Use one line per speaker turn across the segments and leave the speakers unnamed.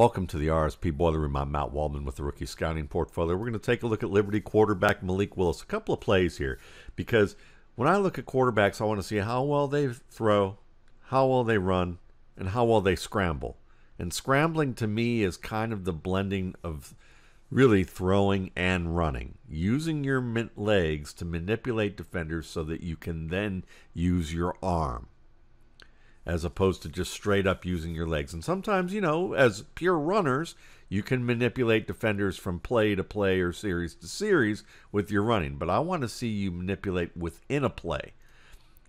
Welcome to the RSP Boiler Room. I'm Matt Waldman with the Rookie Scouting Portfolio. We're going to take a look at Liberty quarterback Malik Willis. A couple of plays here, because when I look at quarterbacks, I want to see how well they throw, how well they run, and how well they scramble. And scrambling to me is kind of the blending of really throwing and running, using your legs to manipulate defenders so that you can then use your arm, as opposed to just straight up using your legs. And sometimes, as pure runners, you can manipulate defenders from play to play or series to series with your running. But I want to see you manipulate within a play.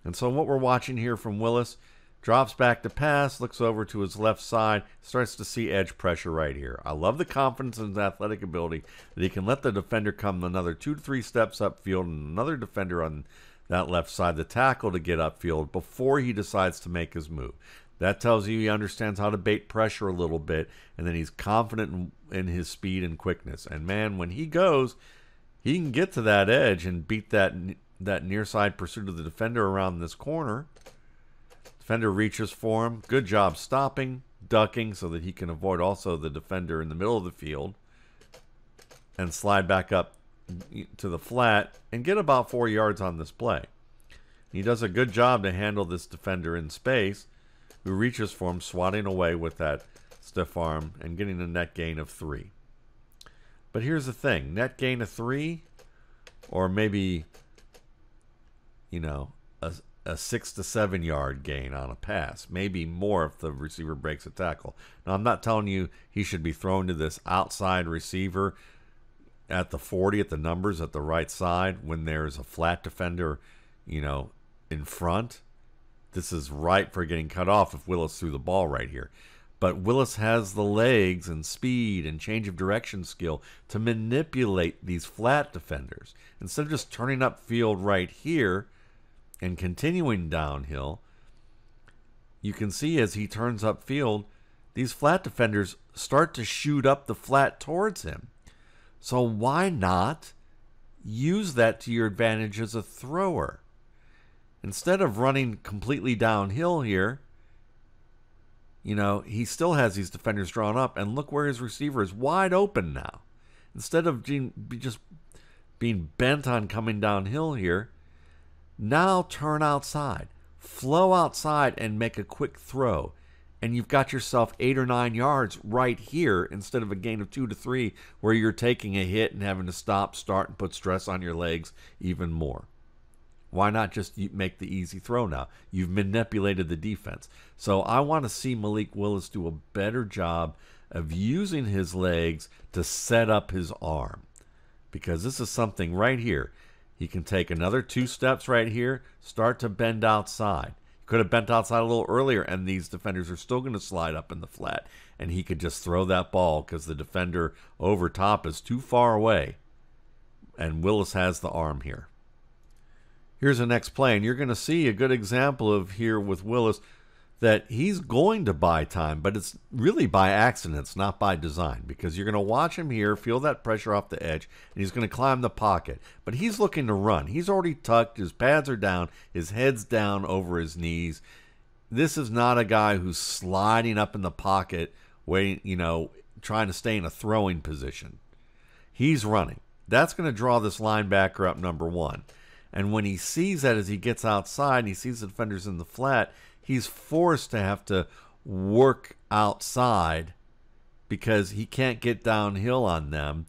And so what we're watching here from Willis, drops back to pass, looks over to his left side, starts to see edge pressure right here. I love the confidence in his athletic ability that he can let the defender come another 2 to 3 steps upfield and another defender on that left side, the tackle, to get upfield before he decides to make his move. That tells you he understands how to bait pressure a little bit, and then he's confident in his speed and quickness. And man, when he goes, he can get to that edge and beat that near side pursuit of the defender around this corner. Defender reaches for him. Good job stopping, ducking, so that he can avoid also the defender in the middle of the field, and slide back up to the flat and get about 4 yards on this play. He does a good job to handle this defender in space, who reaches for him, swatting away with that stiff arm and getting a net gain of 3. But here's the thing, net gain of 3, or maybe, a 6 to 7 yard gain on a pass, maybe more if the receiver breaks a tackle. Now, I'm not telling you he should be thrown to this outside receiver at the 40, at the numbers at the right side, when there's a flat defender, in front. This is right for getting cut off if Willis threw the ball right here. But Willis has the legs and speed and change of direction skill to manipulate these flat defenders. Instead of just turning upfield right here and continuing downhill, you can see as he turns upfield, these flat defenders start to shoot up the flat towards him. So why not use that to your advantage as a thrower? Instead of running completely downhill here, he still has these defenders drawn up, and look where his receiver is wide open now. Instead of just being bent on coming downhill here, now turn outside, flow outside, and make a quick throw. And you've got yourself 8 or 9 yards right here instead of a gain of 2 to 3 where you're taking a hit and having to stop, start, and put stress on your legs even more. Why not just make the easy throw now? You've manipulated the defense. So I want to see Malik Willis do a better job of using his legs to set up his arm, because this is something right here. He can take another 2 steps right here, start to bend outside. Could have bent outside a little earlier, and these defenders are still going to slide up in the flat, and he could just throw that ball because the defender over top is too far away, and Willis has the arm here. Here's the next play, and you're going to see a good example of here with Willis that he's going to buy time, but it's really by accident, it's not by design, because you're going to watch him here, feel that pressure off the edge, and he's going to climb the pocket. But he's looking to run. He's already tucked, his pads are down, his head's down over his knees. This is not a guy who's sliding up in the pocket, waiting, trying to stay in a throwing position. He's running. That's going to draw this linebacker up, number 1. And when he sees that as he gets outside and he sees the defenders in the flat, he's forced to have to work outside because he can't get downhill on them,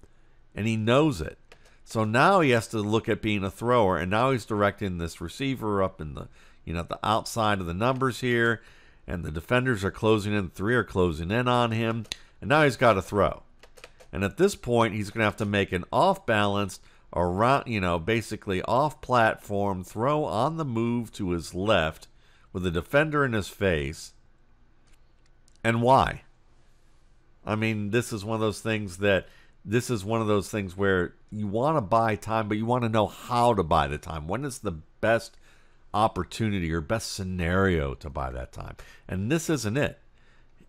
and he knows it. So now he has to look at being a thrower, and now he's directing this receiver up in the, the outside of the numbers here, and the defenders are closing in, 3 are closing in on him, and now he's got to throw. And at this point, he's going to have to make an off-balanced, around, basically off-platform throw on the move to his left, with a defender in his face. And why? I mean, this is one of those things where you want to buy time, but you want to know how to buy the time. When is the best opportunity or best scenario to buy that time? And this isn't it.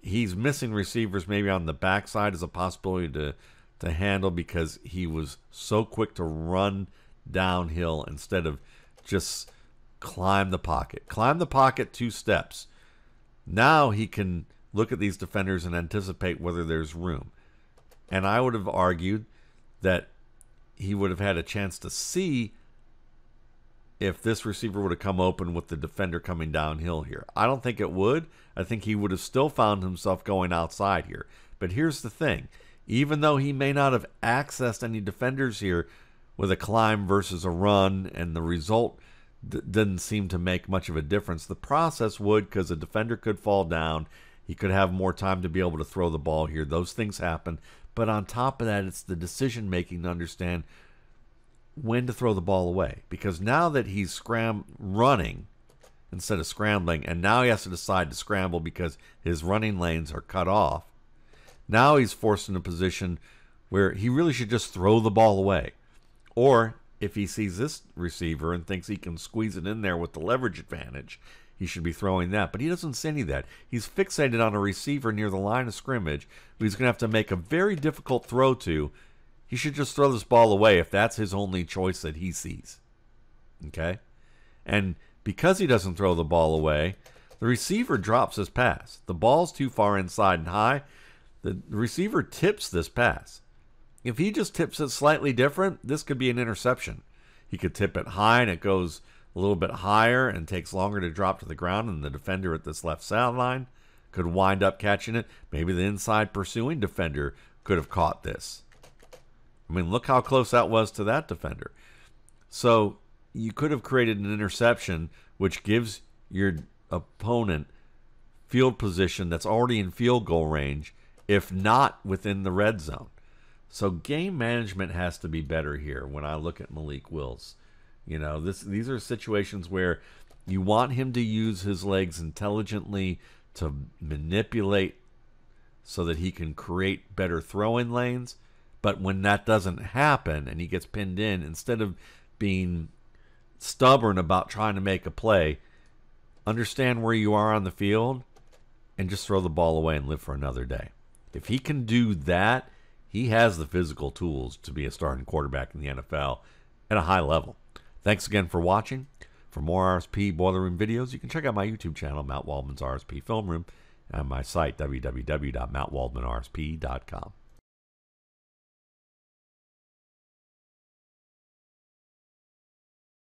He's missing receivers maybe on the backside as a possibility to handle, because he was so quick to run downhill instead of just climb the pocket. Climb the pocket 2 steps. Now he can look at these defenders and anticipate whether there's room. And I would have argued that he would have had a chance to see if this receiver would have come open with the defender coming downhill here. I don't think it would. I think he would have still found himself going outside here. But here's the thing. Even though he may not have accessed any defenders here with a climb versus a run, and the result didn't seem to make much of a difference, the process would, because a defender could fall down. He could have more time to be able to throw the ball here. Those things happen. But on top of that, it's the decision-making to understand when to throw the ball away. Because now that he's running instead of scrambling, and now he has to decide to scramble because his running lanes are cut off, now he's forced in a position where he really should just throw the ball away. Or if he sees this receiver and thinks he can squeeze it in there with the leverage advantage, he should be throwing that. But he doesn't see any of that. He's fixated on a receiver near the line of scrimmage who he's going to have to make a very difficult throw to. He should just throw this ball away if that's his only choice that he sees. Okay? And because he doesn't throw the ball away, the receiver drops his pass. The ball's too far inside and high. The receiver tips this pass. If he just tips it slightly different, this could be an interception. He could tip it high and it goes a little bit higher and takes longer to drop to the ground, and the defender at this left sideline could wind up catching it. Maybe the inside pursuing defender could have caught this. I mean, look how close that was to that defender. So you could have created an interception which gives your opponent field position that's already in field goal range, if not within the red zone. So game management has to be better here when I look at Malik Willis. You know, these are situations where you want him to use his legs intelligently to manipulate so that he can create better throwing lanes. But when that doesn't happen and he gets pinned in, instead of being stubborn about trying to make a play, understand where you are on the field and just throw the ball away and live for another day. If he can do that, he has the physical tools to be a starting quarterback in the NFL at a high level. Thanks again for watching. For more RSP Boiler Room videos, you can check out my YouTube channel, Matt Waldman's RSP Film Room, and my site, www.mattwaldmanrsp.com.